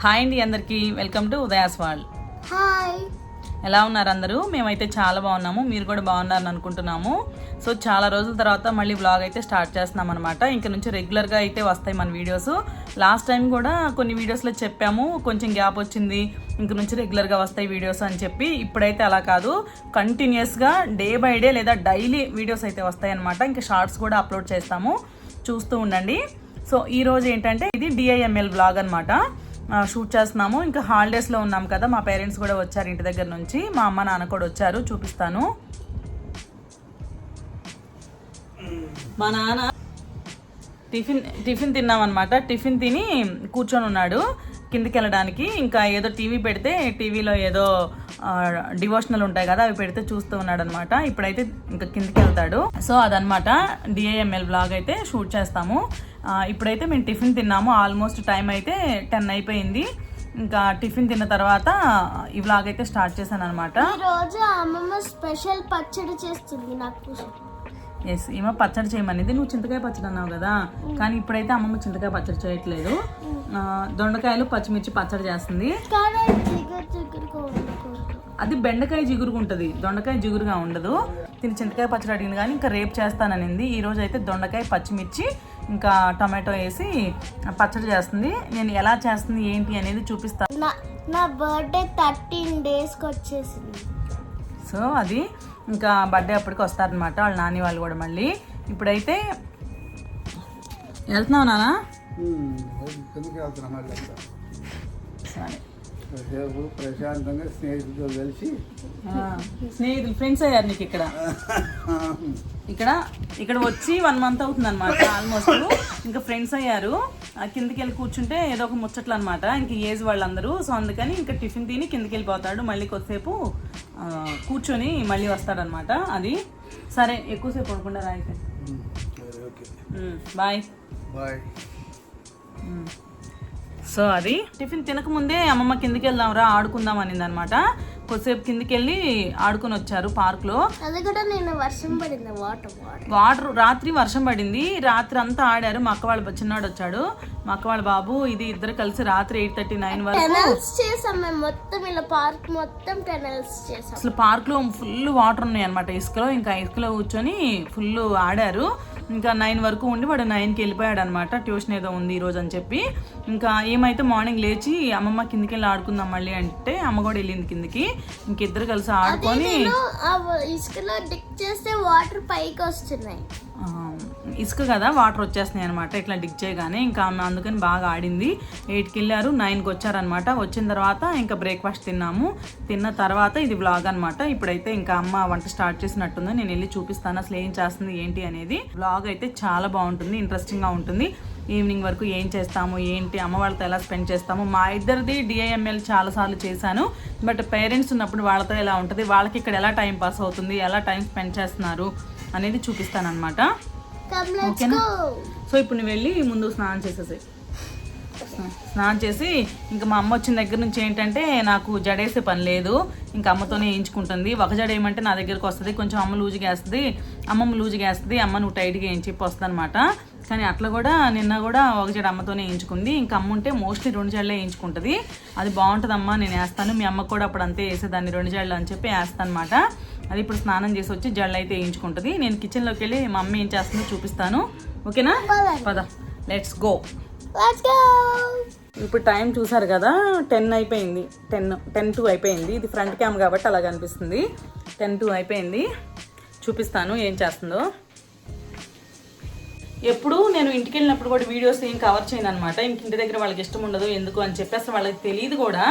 Hi అండి అందరికీ, welcome to Udaya's world. Hi, ఎలా ఉన్నారు అందరూ? మేమైతే చాలా బాగున్నాము, మీరు కూడా బాగున్నారని అనుకుంటున్నాము. సో చాలా రోజుల తర్వాత మళ్ళీ వ్లాగ్ అయితే స్టార్ట్ చేస్తున్నాం అనమాట. ఇంక నుంచి రెగ్యులర్గా అయితే వస్తాయి మన వీడియోస్. లాస్ట్ టైం కూడా కొన్ని వీడియోస్లో చెప్పాము, కొంచెం గ్యాప్ వచ్చింది, ఇంక నుంచి రెగ్యులర్గా వస్తాయి వీడియోస్ అని చెప్పి. ఇప్పుడైతే అలా కాదు, కంటిన్యూస్గా డే బై డే లేదా డైలీ వీడియోస్ అయితే వస్తాయి అనమాట. ఇంకా షార్ట్స్ కూడా అప్లోడ్ చేస్తాము, చూస్తూ ఉండండి. సో ఈరోజు ఏంటంటే ఇది DIML వ్లాగ్ అనమాట. షూట్ చేస్తున్నాము. ఇంకా హాలిడేస్లో ఉన్నాం కదా, మా పేరెంట్స్ కూడా వచ్చారు ఇంటి దగ్గర నుంచి, మా అమ్మ నాన్న కూడా వచ్చారు, చూపిస్తాను. మా నాన్న టిఫిన్ తిన్నామన్నమాట. టిఫిన్ తిని కూర్చొని ఉన్నాడు కిందికి వెళ్ళడానికి. ఇంకా ఏదో టీవీ పెడితే, టీవీలో ఏదో డివోషనల్ ఉంటాయి కదా, అవి పెడితే చూస్తూ ఉన్నాడు అనమాట. ఇప్పుడైతే ఇంకా కిందికి వెళ్తాడు. సో అదనమాట DIML వ్లాగ్ అయితే షూట్ చేస్తాము. ఇప్పుడైతే మేము టిఫిన్ తిన్నాము. ఆల్మోస్ట్ టైం అయితే 10 అయిపోయింది. ఇంకా టిఫిన్ తిన్న తర్వాత ఈ వ్లాగ్ అయితే స్టార్ట్ చేశాను అనమాట. ఈరోజు అమ్మమ్మ స్పెషల్ పచ్చడి చేస్తుంది నాకు. ఎస్, ఈమె పచ్చడి చేయమనేది. నువ్వు చింతకాయ పచ్చడి అన్నావు కదా, కానీ ఇప్పుడైతే అమ్మమ్మ చింతకాయ పచ్చడి చేయట్లేదు. దొండకాయలు పచ్చిమిర్చి పచ్చడి చేస్తుంది. అది బెండకాయ జిగురుగా ఉంటుంది, దొండకాయ జిగురుగా ఉండదు. తిని చింతకాయ పచ్చడి అడిగింది కానీ ఇంకా రేపు చేస్తాననింది. ఈరోజు అయితే దొండకాయ పచ్చిమిర్చి ఇంకా టమాటో వేసి పచ్చడి చేస్తుంది. నేను ఎలా చేస్తుంది ఏంటి అనేది చూపిస్తాను. నా బర్త్డే 13 డేస్కి వచ్చేసింది. సో అది ఇంకా బర్త్డే అప్పటికి వస్తారనమాట వాళ్ళ నాని వాళ్ళు కూడా. మళ్ళీ ఇప్పుడైతే వెళ్తున్నావు నాన్న? సరే, ప్రశాంతంగా స్నేహితులతో కలిసి స్నేహితులు ఫ్రెండ్స్ అయ్యారు నీకు ఇక్కడ వచ్చి 1 మంత్ అవుతుంది అనమాట ఆల్మోస్ట్. ఇంకా ఫ్రెండ్స్ అయ్యారు. కిందకి వెళ్ళి కూర్చుంటే ఏదో ఒక ముచ్చట్లు అనమాట, ఇంక ఏజ్ వాళ్ళందరూ. సో అందుకని ఇంకా టిఫిన్ తిని కిందకి వెళ్ళిపోతాడు. మళ్ళీ కొద్దిసేపు కూర్చొని మళ్ళీ వస్తాడనమాట. అది సరే, ఎక్కువసేపు పడుకుండా అయితే బాయ్ బాయ్. సో అది టిఫిన్ తినకముందే అమ్మమ్మ కిందికి వెళ్దాంరా ఆడుకుందాం అనింది అనమాట. కొద్దిసేపు కిందికి వెళ్ళి ఆడుకొని వచ్చారు పార్క్లో. అది కూడా నేను వర్షం పడింది, వాటర్ రాత్రి వర్షం పడింది. రాత్రి అంతా ఆడారు. మా అక్క వాళ్ళ చిన్నాడు వచ్చాడు, మా అక్క వాళ్ళ బాబు, ఇది ఇద్దరు కలిసి రాత్రి 8:39 వరకు చేసాం మేము. మొత్తం ఇలా పార్క్ మొత్తం టెనల్స్ చేసాం. అసలు పార్క్ లో ఫుల్ వాటర్ ఉన్నాయి అనమాట, ఇసుకలో. ఇంకా ఇసుకలో కూర్చొని ఫుల్ ఆడారు. ఇంకా 9 వరకు ఉండి వాడు 9కి వెళ్ళిపోయాడు అనమాట. ట్యూషన్ ఏదో ఉంది ఈరోజు అని చెప్పి. ఇంకా ఏమైతే మార్నింగ్ లేచి అమ్మమ్మ కిందికి వెళ్ళి ఆడుకుందాం మళ్ళీ అంటే అమ్మ కూడా వెళ్ళింది కిందికి. ఇంకిద్దరు కలిసి ఆడుకొని ఇసుకలో డిక్ చేస్తే వాటర్ పైకి వస్తున్నాయి. ఇసుక కదా, వాటర్ వచ్చేస్తున్నాయి అనమాట ఇట్లా డిక్ చేయగానే. ఇంకా ఆమె అందుకని బాగా ఆడింది. 8కి వెళ్ళారు, 9కి వచ్చారనమాట. వచ్చిన తర్వాత ఇంకా బ్రేక్ఫాస్ట్ తిన్నాము. తిన్న తర్వాత ఇది వ్లాగ్ అనమాట. ఇప్పుడైతే ఇంకా అమ్మ వంట స్టార్ట్ చేసినట్టుంది. నేను వెళ్ళి చూపిస్తాను అసలు ఏం చేస్తుంది ఏంటి అనేది. వ్లాగ్ అయితే చాలా బాగుంటుంది, ఇంట్రెస్టింగ్గా ఉంటుంది. ఈవినింగ్ వరకు ఏం చేస్తాము ఏంటి, అమ్మ వాళ్ళతో ఎలా స్పెండ్ చేస్తాము. మా ఇద్దరిది DIML చాలాసార్లు చేశాను, బట్ పేరెంట్స్ ఉన్నప్పుడు వాళ్ళతో ఎలా ఉంటుంది, వాళ్ళకి ఇక్కడ ఎలా టైం పాస్ అవుతుంది, ఎలా టైం స్పెండ్ చేస్తున్నారు అనేది చూపిస్తాను అనమాట. ఓకేనా? సో ఇప్పుడు నువ్వు వెళ్ళి ముందు స్నానం చేసి ఇంకా మా అమ్మ వచ్చిన దగ్గర నుంచి ఏంటంటే నాకు జడేసే పని లేదు, ఇంకా అమ్మతోనే వేయించుకుంటుంది. ఒక జడ ఏమంటే నా దగ్గరకు వస్తుంది, కొంచెం అమ్మ లూజుగా వేస్తుంది, అమ్మమ్మ లూజుగా వేస్తుంది, అమ్మ నువ్వు టైట్గా వేయించి వస్తుంది అనమాట. కానీ అట్లా కూడా నిన్న కూడా ఒక జడ అమ్మతోనే వేయించుకుంది. ఇంకా అమ్మ ఉంటే మోస్ట్లీ 2 జడలే వేయించుకుంటుంది. అది బాగుంటుందమ్మా, నేను వేస్తాను, మీ అమ్మకు కూడా అప్పుడు అంతే వేసేదాన్ని 2 జడలు అని చెప్పి వేస్తాను అనమాట. అది ఇప్పుడు స్నానం చేసి వచ్చి జడలు అయితే వేయించుకుంటుంది. నేను కిచెన్లోకి వెళ్ళి మా అమ్మ ఏం చేస్తుందో చూపిస్తాను. ఓకేనా? పద, లెట్స్ గో. ఇప్పుడు టైం చూసారు కదా, 10 అయిపోయింది. 10:02 అయిపోయింది. ఇది ఫ్రంట్ క్యామ్ కాబట్టి అలా కనిపిస్తుంది. 10:02 అయిపోయింది. చూపిస్తాను ఏం చేస్తుందో. ఎప్పుడు నేను ఇంటికి వెళ్ళినప్పుడు కూడా వీడియోస్ ఏం కవర్ చేయను అనమాట. ఇంటి దగ్గర వాళ్ళకి ఇష్టం ఉండదు, ఎందుకు అని చెప్పి అసలు వాళ్ళకి తెలియదు కూడా.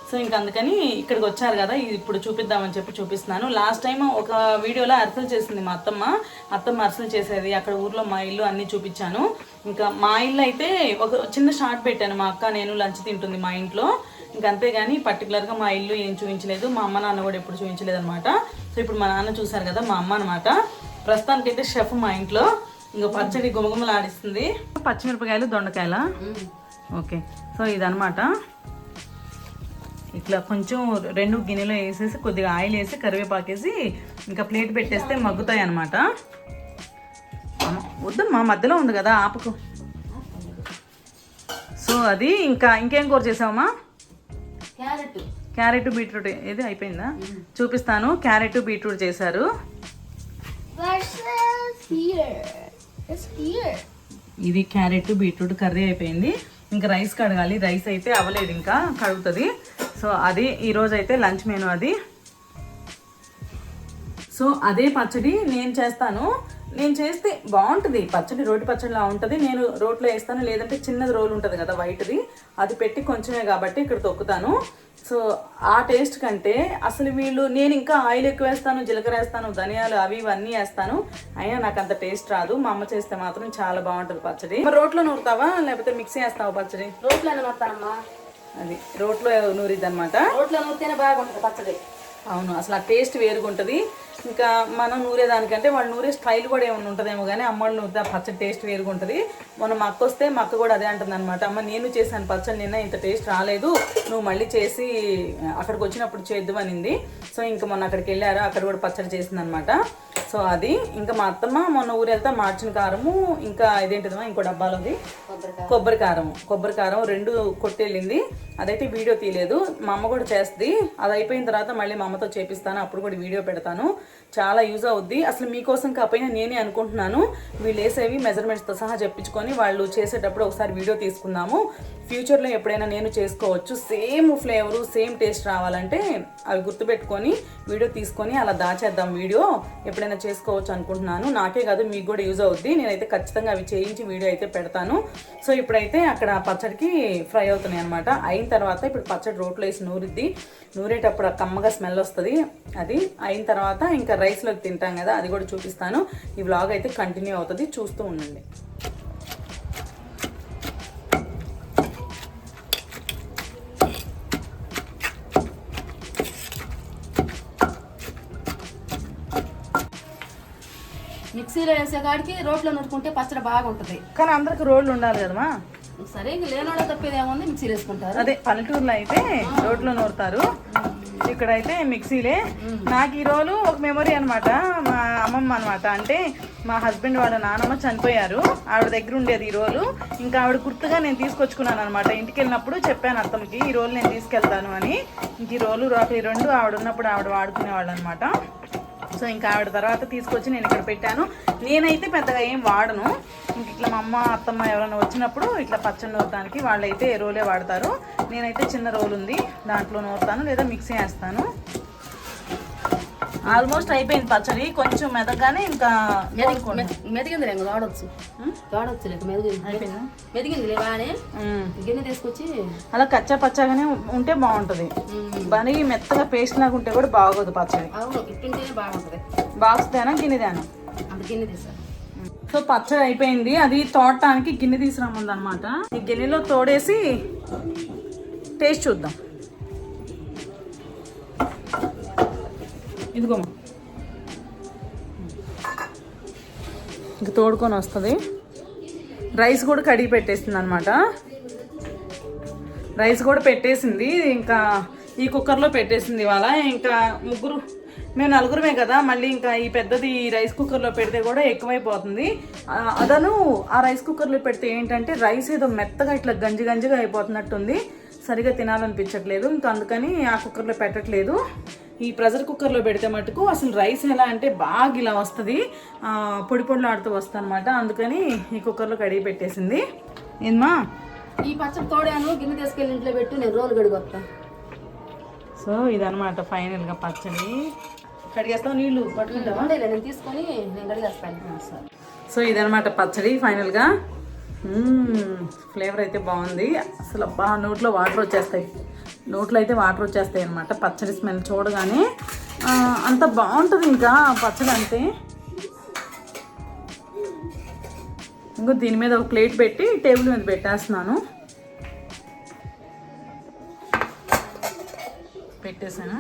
సో ఇంక అందుకని ఇక్కడికి వచ్చారు కదా, ఇప్పుడు చూపిద్దామని చెప్పి చూపిస్తున్నాను. లాస్ట్ టైం ఒక వీడియోలో అరిసెలు చేసింది మా అత్తమ్మ అరిసెలు చేసేది. అక్కడ ఊర్లో మా ఇల్లు అన్నీ చూపించాను. ఇంకా మా ఇల్లు అయితే ఒక చిన్న షార్ట్ పెట్టాను, మా అక్క నేను లంచ్ తింటుంది మా ఇంట్లో. ఇంక అంతేగాని పర్టికులర్గా మా ఇల్లు ఏం చూపించలేదు, మా అమ్మ నాన్న కూడా ఎప్పుడు చూపించలేదు అనమాట. సో ఇప్పుడు మా నాన్న చూసారు కదా, మా అమ్మ అనమాట. ప్రస్తుతానికైతే షెఫ్ మా ఇంట్లో. ఇంకా పచ్చడి గుమగుమలు ఆడిస్తుంది. పచ్చిమిరపకాయలు దొండకాయల. ఓకే, సో ఇదనమాట. ఇట్లా కొంచెం 2 గిన్నెలో వేసేసి కొద్దిగా ఆయిల్ వేసి కరివేపాకేసి ఇంకా ప్లేట్ పెట్టేస్తే మగ్గుతాయి అనమాట. వద్దమ్మా, మధ్యలో ఉంది కదా, ఆపకు. సో సో అది ఇంకా ఇంకేం కూర చేసావమ్మా? క్యారెట్ బీట్రూట్ ఏది అయిపోయిందా? చూపిస్తాను. క్యారెట్ బీట్రూట్ చేశారు. ఇది క్యారెట్ బీట్రూట్ కర్రీ అయిపోయింది. ఇంకా రైస్ కడగాలి. రైస్ అయితే అవ్వలేదు, ఇంకా కడుగుతుంది. సో అది ఈరోజు అయితే లంచ్ మెనూ అది. సో అదే పచ్చడి నేను చేస్తాను. నేను చేస్తే బాగుంటుంది పచ్చడి, రోటి పచ్చడిలా ఉంటుంది. నేను రోట్లో వేస్తాను, లేదంటే చిన్నది రోలు ఉంటుంది కదా వైట్ది, అది పెట్టి కొంచెమే కాబట్టి ఇక్కడ తొక్కుతాను. సో ఆ టేస్ట్ కంటే అసలు వీళ్ళు, నేను ఇంకా ఆయిల్ ఎక్కువ వేస్తాను, జీలకర్ర వేస్తాను, ధనియాలు అవి ఇవన్నీ వేస్తాను, అయినా నాకు అంత టేస్ట్ రాదు. మా అమ్మ చేస్తే మాత్రం చాలా బాగుంటుంది పచ్చడి. మరి రోట్లో నూరుతావా లేకపోతే మిక్సీ వేస్తావా పచ్చడి? రోట్లో నూరుతానమ్మా. అది రోట్లో నూరిద్ది అనమాట. రోట్లో నూరితేనే బాగుంటుంది పచ్చడి. అవును, అసలు ఆ టేస్ట్ వేరుగా ఉంటుంది. ఇంకా మనం నూరేదానికంటే వాళ్ళు నూరే స్టైల్ కూడా ఏమైనా ఉంటుందేమో కానీ అమ్మ వాళ్ళు నూరితే ఆ పచ్చడి టేస్ట్ వేరుగా ఉంటుంది. మొన్న మా అక్క వస్తే మా అక్క కూడా అదే అంటుంది అనమాట, అమ్మ నేను చేశాను పచ్చడి, నిన్న ఇంత టేస్ట్ రాలేదు, నువ్వు మళ్ళీ చేసి అక్కడికి వచ్చినప్పుడు చేద్దు అనింది. సో ఇంకా మొన్న అక్కడికి వెళ్ళారు, అక్కడ కూడా పచ్చడి చేసింది అనమాట. సో అది ఇంకా మా అత్తమ్మ మొన్న ఊరు వెళ్తా మార్చిన కారము, ఇంకా ఇదేంటిదమ్మా ఇంకో డబ్బాలోది కొబ్బరి కారం 2 కొట్టెళ్ళింది. అదైతే వీడియో తీయలేదు. మా అమ్మ కూడా చేస్తుంది. అది అయిపోయిన తర్వాత మళ్ళీ మా అమ్మతో చేపిస్తాను, అప్పుడు కూడా వీడియో పెడతాను. చాలా యూజ్ అవుద్ది. అసలు మీకోసం కాకపోయినా నేనే అనుకుంటున్నాను, వీళ్ళు వేసేవి మెజర్మెంట్స్తో సహా చెప్పించుకొని వాళ్ళు చేసేటప్పుడు ఒకసారి వీడియో తీసుకుందాము. ఫ్యూచర్లో ఎప్పుడైనా నేను చేసుకోవచ్చు. సేమ్ ఫ్లేవరు సేమ్ టేస్ట్ రావాలంటే అవి గుర్తుపెట్టుకొని వీడియో తీసుకొని అలా దాచేద్దాం. వీడియో ఎప్పుడైనా చేసుకోవచ్చు అనుకుంటున్నాను. నాకే కాదు మీకు కూడా యూజ్ అవుద్ది. నేనైతే ఖచ్చితంగా అవి చేయించి వీడియో అయితే పెడతాను. సో ఇప్పుడైతే అక్కడ పచ్చడికి ఫ్రై అవుతున్నాయి అనమాట. అయిన తర్వాత ఇప్పుడు పచ్చడి రోట్లో వేసి నూరిద్ది. నూరేటప్పుడు ఆ కమ్మగా స్మెల్ వస్తుంది. అది అయిన తర్వాత ఇంకా రైస్లోకి తింటాం కదా, అది కూడా చూపిస్తాను. ఈ వ్లాగ్ అయితే కంటిన్యూ అవుతుంది, చూస్తూ ఉండండి. మిక్సీలో వేసే కాడికి రోట్లో నూరుకుంటే పచ్చడి బాగుంటుంది. కానీ అందరికి రోడ్లు ఉండాలి కదమ్మా. సరే ఇంక లేనోళ్ళ తప్పేది ఏముంది, మిక్సీలో వేసుకుంటారు. అదే పల్లెటూరులో అయితే రోడ్లో నూరుతారు, ఇక్కడైతే మిక్సీలే. నాకు ఈ రోజు ఒక మెమొరీ అనమాట. మా అమ్మమ్మ అనమాట, అంటే మా హస్బెండ్ వాళ్ళ నానమ్మ చనిపోయారు, ఆవిడ దగ్గర ఉండేది ఈ రోజు. ఇంకా ఆవిడ గుర్తుగా నేను తీసుకొచ్చుకున్నాను అనమాట. ఇంటికి వెళ్ళినప్పుడు చెప్పాను అత్తమ్మకి, ఈ రోజు నేను తీసుకెళ్తాను అని. ఇంక ఈ రోజు రాత్రి 2 ఆవిడ ఉన్నప్పుడు ఆవిడ వాడుకునేవాళ్ళు అనమాట. సో ఇంకా ఆవిడ తర్వాత తీసుకొచ్చి నేను ఇక్కడ పెట్టాను. నేనైతే పెద్దగా ఏం వాడను. ఇంక ఇట్లా మా అమ్మ అత్తమ్మ ఎవరైనా వచ్చినప్పుడు ఇట్లా పచ్చడి నూరటానికి వాళ్ళైతే రోలే వాడతారు. నేనైతే చిన్న రోల్ ఉంది, దాంట్లో నూరుతాను, లేదా మిక్సీ వేస్తాను. ఆల్మోస్ట్ అయిపోయింది పచ్చడి, కొంచెం మెదగానే ఇంకా మెదిగింది రేపు వాడవచ్చు లేక అయిపోయిందా? మెదిగింది బాగానే. గిన్నె తీసుకొచ్చి అలా కచ్చా పచ్చాగానే ఉంటే బాగుంటుంది. బని మెత్తగా పేస్ట్ లాగా ఉంటే కూడా బాగోదు పచ్చడి. అవును, ఇట్టుంటేనే బాగుంటుంది. బాక్స్ తేనా గిన్నె తేనా? అంత గిన్నె తీసాను. సో పచ్చడి అయిపోయింది. అది తోడటానికి గిన్నె తీసుకురామంది అనమాట. ఈ గిన్నెలో తోడేసి టేస్ట్ చూద్దాం. ఇదిగోమా ఇంక తోడుకొని వస్తుంది. రైస్ కూడా కడిగి పెట్టేసింది అనమాట. రైస్ కూడా పెట్టేసింది, ఇంకా ఈ కుక్కర్లో పెట్టేసింది ఇవాళ. ఇంకా మేము 4గురమే కదా, మళ్ళీ ఇంకా ఈ పెద్దది రైస్ కుక్కర్లో పెడితే కూడా ఎక్కువైపోతుంది. అదను ఆ రైస్ కుక్కర్లో పెడితే ఏంటంటే రైస్ ఏదో మెత్తగా ఇట్లా గంజిగా అయిపోతున్నట్టుంది, సరిగా తినాలనిపించట్లేదు. ఇంకా అందుకని ఆ కుక్కర్లో పెట్టట్లేదు. ఈ ప్రెషర్ కుక్కర్లో పెడితే మటుకు అసలు రైస్ ఎలా అంటే బాగా ఇలా వస్తుంది, పొడిలాడుతూ వస్తుంది అనమాట. అందుకని ఈ కుక్కర్లో కడిగి పెట్టేసింది. ఏమా ఈ పచ్చడి తోడాను, గిన్నె తీసుకెళ్ళి ఇంట్లో పెట్టు, నేను రోలు కడిగొస్తాను. సో ఇదనమాట ఫైనల్గా పచ్చడి. కడిగేస్తావు, నీళ్ళు పట్టుకుంటావా? నేను తీసుకొని నేను కడిగేస్తాను. సో ఇదనమాట పచ్చడి ఫైనల్గా. ఫ్లేవర్ అయితే బాగుంది. అసలు బాగా నోట్లో అయితే వాటర్ వచ్చేస్తాయి అనమాట. పచ్చడి స్మెల్ చూడగానే అంత బాగుంటుంది. ఇంకా పచ్చడి అంతే. ఇంకో దీని మీద ఒక ప్లేట్ పెట్టి టేబుల్ మీద పెట్టేస్తున్నాను. పెట్టేసాను.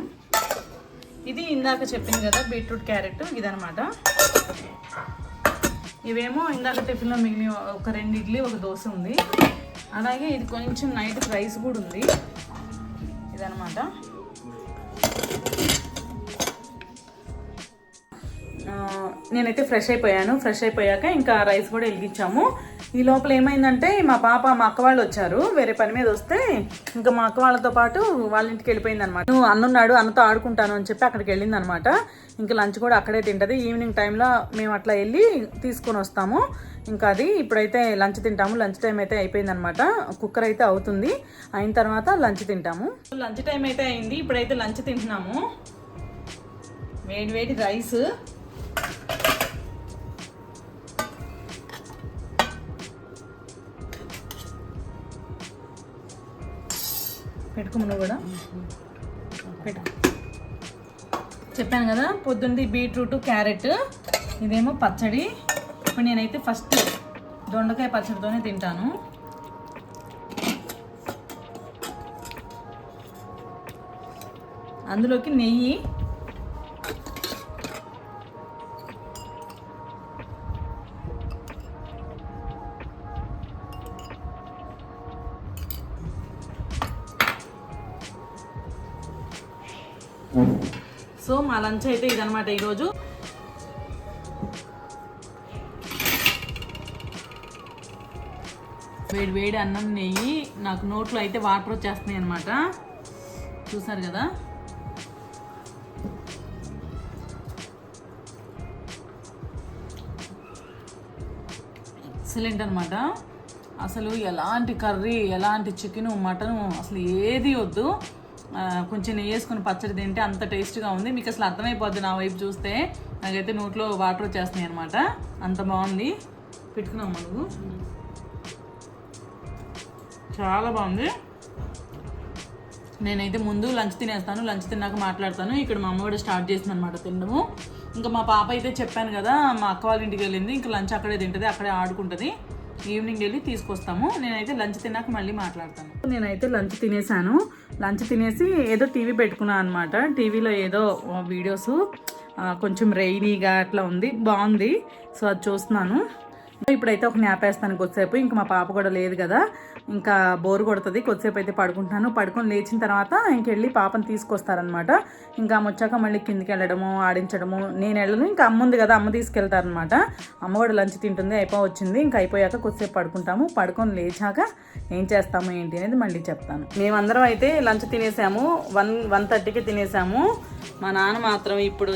ఇది ఇందాక చెప్పింది కదా బీట్రూట్ క్యారెట్, ఇదనమాట. ఇవేమో ఇందాక టిఫిన్లో మిగిలిన ఒక 2 ఇడ్లీ, ఒక దోశ ఉంది. అలాగే ఇది కొంచెం నైట్ రైస్ కూడా ఉంది. ఇదనమాట. నేనైతే ఫ్రెష్ అయిపోయాక ఇంకా రైస్ కూడా వెలిగించాము. ఈ లోపల ఏమైందంటే మా అక్క వాళ్ళు వచ్చారు, వేరే పని మీద వస్తే ఇంకా మా అక్క వాళ్ళతో పాటు వాళ్ళ ఇంటికి వెళ్ళిపోయింది అనమాట. నువ్వు అన్నున్నాడు, అన్నతో ఆడుకుంటాను అని చెప్పి అక్కడికి వెళ్ళింది అనమాట. ఇంకా లంచ్ కూడా అక్కడే తింటుంది. ఈవినింగ్ టైంలో మేము అట్లా వెళ్ళి తీసుకొని వస్తాము. ఇంకా అది ఇప్పుడైతే లంచ్ తింటాము. లంచ్ టైం అయితే అయిపోయిందనమాట. కుక్కర్ అయితే అవుతుంది, అయిన తర్వాత లంచ్ తింటాము. లంచ్ టైం అయితే అయింది, ఇప్పుడైతే లంచ్ తింటున్నాము. వేడి రైస్, పెట్టుకున్నావు నువ్వు కూడా పెట్టుకో. చెప్పాను కదా పొద్దున్నది బీట్రూట్ క్యారెట్, ఇదేమో పచ్చడి. ఇప్పుడు నేనైతే ఫస్ట్ దొండకాయ పచ్చడితోనే తింటాను. అందులోకి నెయ్యి, సో మా లంచ్ అయితే ఇదనమాట ఈరోజు. వేడి అన్నం, నెయ్యి, నాకు నోట్లో అయితే వాటర్ వచ్చేస్తున్నాయి అనమాట. చూసారు కదా. ఎక్సలెంట్ అనమాట. అసలు ఎలాంటి కర్రీ, ఎలాంటి చికెను, మటను అసలు ఏది వద్దు. కొంచెం నెయ్యి వేసుకుని పచ్చడి తింటే అంత టేస్ట్గా ఉంది. మీకు అసలు అర్థమైపోద్ది నా వైపు చూస్తే. నాకైతే నోట్లో వాటర్ వచ్చేస్తున్నాయి అనమాట, అంత బాగుంది. పెట్టుకున్నాము నువ్వు, చాలా బాగుంది. నేనైతే ముందు లంచ్ తినేస్తాను, లంచ్ తిన్నాక మాట్లాడతాను. ఇక్కడ మా అమ్మ కూడా స్టార్ట్ చేసింది అనమాట తినడము. ఇంకా మా పాప అయితే చెప్పాను కదా మా అక్క వాళ్ళ ఇంటికి వెళ్ళింది. ఇంకా లంచ్ అక్కడే తింటుంది, అక్కడే ఆడుకుంటుంది. ఈవినింగ్ వెళ్ళి తీసుకొస్తాము. నేనైతే లంచ్ తిన్నాక మళ్ళీ మాట్లాడతాను. నేనైతే లంచ్ తినేసాను. లంచ్ తినేసి ఏదో టీవీ పెట్టుకున్నాను అనమాట. టీవీలో ఏదో వీడియోస్, కొంచెం రెయినీగా అట్లా ఉంది, బాగుంది. సో అది చూస్తున్నాను. ఇప్పుడైతే ఒక న్యాప్ వేస్తాను కొద్దిసేపు. ఇంకా మా పాప కూడా లేదు కదా, ఇంకా బోరు కొడుతుంది. కొద్దిసేపు అయితే పడుకుంటున్నాను. పడుకొని లేచిన తర్వాత ఇంకెళ్ళి పాపను తీసుకొస్తారనమాట. ఇంకా అమ్మ వచ్చాక మళ్ళీ కిందికి వెళ్ళడము, ఆడించడము. నేను వెళ్ళను, ఇంకా అమ్మ ఉంది కదా, అమ్మ తీసుకెళ్తారనమాట. అమ్మ కూడా లంచ్ తింటుంది, వచ్చింది. ఇంకా అయిపోయాక కొద్దిసేపు పడుకుంటాము. పడుకొని లేచాక ఏం చేస్తాము ఏంటి అనేది మళ్ళీ చెప్తాను. మేమందరం అయితే లంచ్ తినేసాము. 1:30కి తినేసాము. మా నాన్న మాత్రం ఇప్పుడు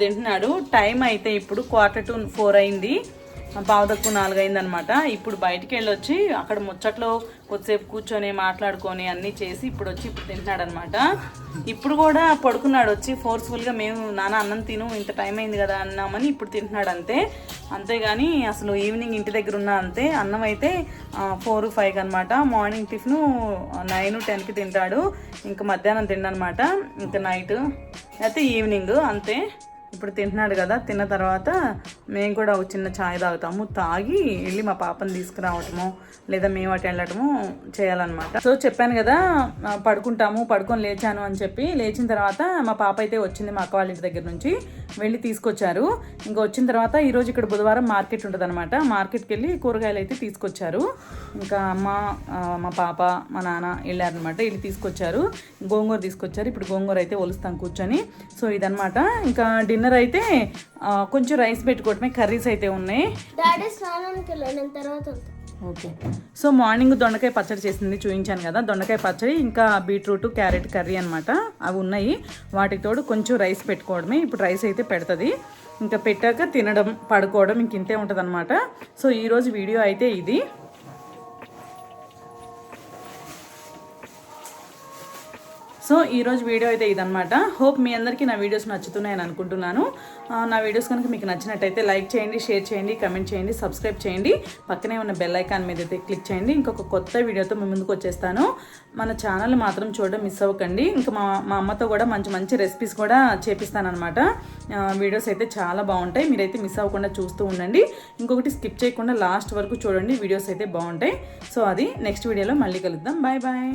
తింటున్నాడు. టైం అయితే ఇప్పుడు 3:45 అయింది, 3:45 అయిందనమాట. ఇప్పుడు బయటికి వెళ్ళొచ్చి అక్కడ ముచ్చట్లో కొద్దిసేపు కూర్చొని మాట్లాడుకొని అన్నీ చేసి ఇప్పుడు తింటున్నాడు అనమాట. ఇప్పుడు కూడా పడుకున్నాడు వచ్చి ఫోర్స్ఫుల్గా. మేము నాన్న అన్నం తిను, ఇంత టైం అయింది కదా అన్నామని ఇప్పుడు తింటున్నాడు అంతేగాని అసలు ఈవినింగ్ ఇంటి దగ్గర ఉన్న అంతే. అన్నం అయితే 4-5 అనమాట. మార్నింగ్ టిఫిన్ 9-10కి తింటాడు. ఇంకా మధ్యాహ్నం తిండనమాట. ఇంకా నైట్ అయితే ఈవినింగ్ అంతే. ఇప్పుడు తింటున్నాడు కదా, తిన్న తర్వాత మేము కూడా ఒక చిన్న ఛాయ్ తాగుతాము. తాగి వెళ్ళి మా పాపను తీసుకురావటము లేదా మేము అటు వెళ్ళటము చేయాలన్నమాట. సో చెప్పాను కదా పడుకొని లేచాను అని చెప్పి. లేచిన తర్వాత మా పాప అయితే వచ్చింది మా అక్క వాళ్ళ ఇంటి దగ్గర నుంచి, వెళ్ళి తీసుకొచ్చారు. ఇంకా వచ్చిన తర్వాత ఈరోజు ఇక్కడ బుధవారం మార్కెట్ ఉంటుంది అనమాట. మార్కెట్కి వెళ్ళి కూరగాయలు అయితే తీసుకొచ్చారు. ఇంకా అమ్మ, మా పాప, మా నాన్న వెళ్ళారనమాట. వెళ్ళి తీసుకొచ్చారు. గోంగూర తీసుకొచ్చారు. ఇప్పుడు గోంగూర అయితే ఒలుస్తాం కూర్చొని. సో ఇదనమాట. ఇంకా డిన్నర్ అయితే కొంచెం రైస్ పెట్టుకోవటమే, కర్రీస్ అయితే ఉన్నాయి. ఓకే. సో మార్నింగ్ దొండకాయ పచ్చడి చేసింది చూపించాను కదా, దొండకాయ పచ్చడి, ఇంకా బీట్రూట్ క్యారెట్ కర్రీ అనమాట. అవి ఉన్నాయి. వాటికి తోడు కొంచెం రైస్ పెట్టుకోవడమే. ఇప్పుడు రైస్ అయితే పెడుతుంది. ఇంకా పెట్టాక తినడం, పడుకోవడం, ఇంక ఇంతే ఉంటుంది అనమాట. సో ఈరోజు వీడియో అయితే ఇది. సో ఈరోజు వీడియో అయితే ఇదనమాట. హోప్ మీ అందరికీ నా వీడియోస్ నచ్చుతున్నాయని అనుకుంటున్నాను. నా వీడియోస్ కనుక మీకు నచ్చినట్టయితే లైక్ చేయండి, షేర్ చేయండి, కమెంట్ చేయండి, సబ్స్క్రైబ్ చేయండి. పక్కనే ఉన్న బెల్ ఐకాన్ మీద అయితే క్లిక్ చేయండి. ఇంకొక కొత్త వీడియోతో మీ ముందుకు వచ్చేస్తాను. మన ఛానల్ మాత్రం చూడడం మిస్ అవ్వకండి. ఇంకా మా అమ్మతో కూడా మంచి రెసిపీస్ కూడా చేపిస్తానమాట. వీడియోస్ అయితే చాలా బాగుంటాయి. మీరైతే మిస్ అవ్వకుండా చూస్తూ ఉండండి. ఇంకొకటి స్కిప్ చేయకుండా లాస్ట్ వరకు చూడండి, వీడియోస్ అయితే బాగుంటాయి. సో అది నెక్స్ట్ వీడియోలో మళ్ళీ కలుద్దాం. Bye bye.